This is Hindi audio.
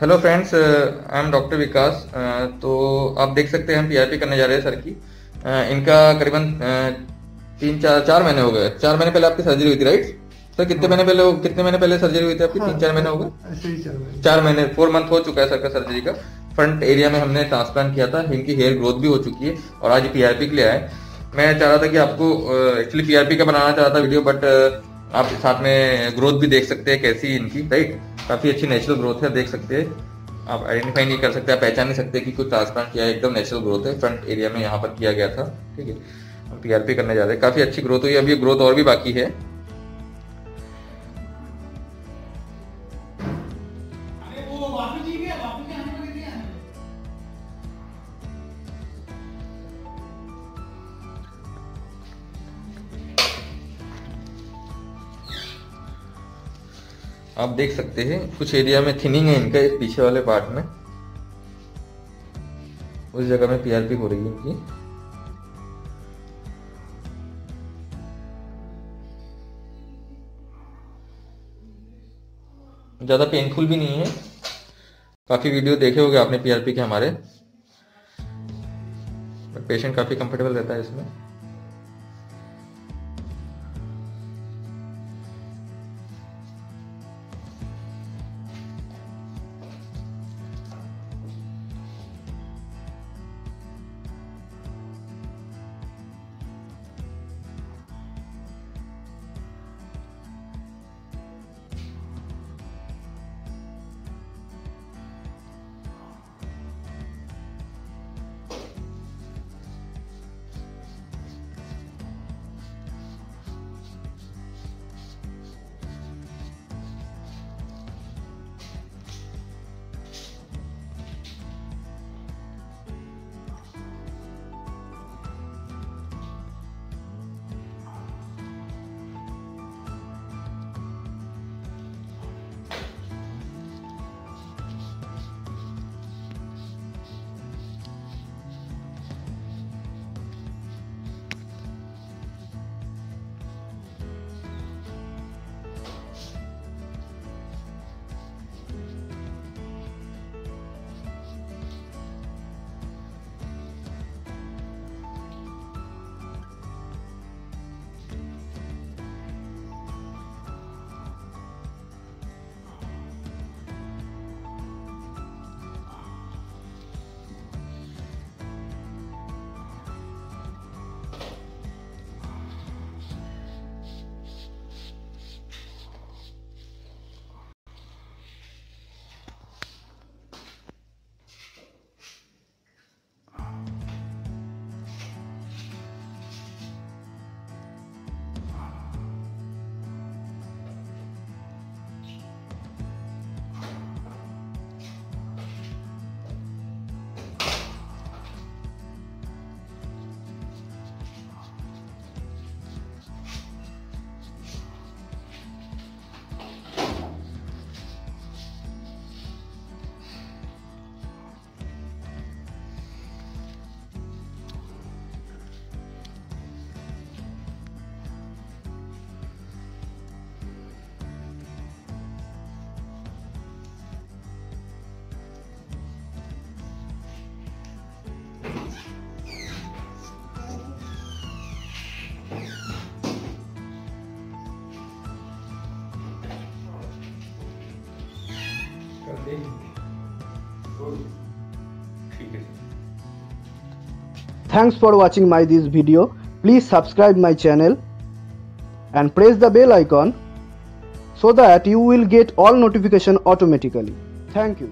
Hello friends, I am doctor Vikas. तो आप देख सकते हैं हम पीआरपी करने जा रहे हैं सर की। इनका करीबन 3-4 महीने हो गए। 4 महीने पहले आपकी सर्जरी हुई थी, राइट सर? कितने महीने पहले सर्जरी हुई थी आपकी? 3-4 महीने हो गए। ऐसे ही 4 महीने। 4 महीने 4 मंथ हो चुका है सर का सर्जरी का। फ्रंट एरिया में हमने ट्रांसप्लांट किया था, इनकी हेयर ग्रोथ भी हो चुकी है और आज पीआरपी के लिए आए। मैं चाह रहा था कि आपको एक्चुअली पीआरपी का बनाना चाह रहा था वीडियो, बट आप साथ में ग्रोथ भी देख सकते हैं कैसी इनकी, राइट? काफी अच्छी नेचुरल ग्रोथ है, देख सकते हैं आप। आइडेंटिफाई नहीं कर सकते, आप पहचान नहीं सकते कि कुछ ट्रांसप्लांट किया है, एकदम नेचुरल ग्रोथ है। फ्रंट एरिया में यहाँ पर किया गया था, ठीक है। हम पीआरपी करने जा रहे हैं, काफी अच्छी ग्रोथ हुई। अभी ग्रोथ और भी बाकी है। आप देख सकते हैं कुछ एरिया में थिनिंग है इनका, एक पीछे वाले पार्ट में, उस जगह में पीआरपी हो रही है इनकी। ज्यादा पेनफुल भी नहीं है। काफी वीडियो देखे होंगे आपने पीआरपी के हमारे, पेशेंट काफी कंफर्टेबल रहता है इसमें। Thanks for watching this video. Please subscribe my channel and press the bell icon so that you will get all notification automatically. Thank you.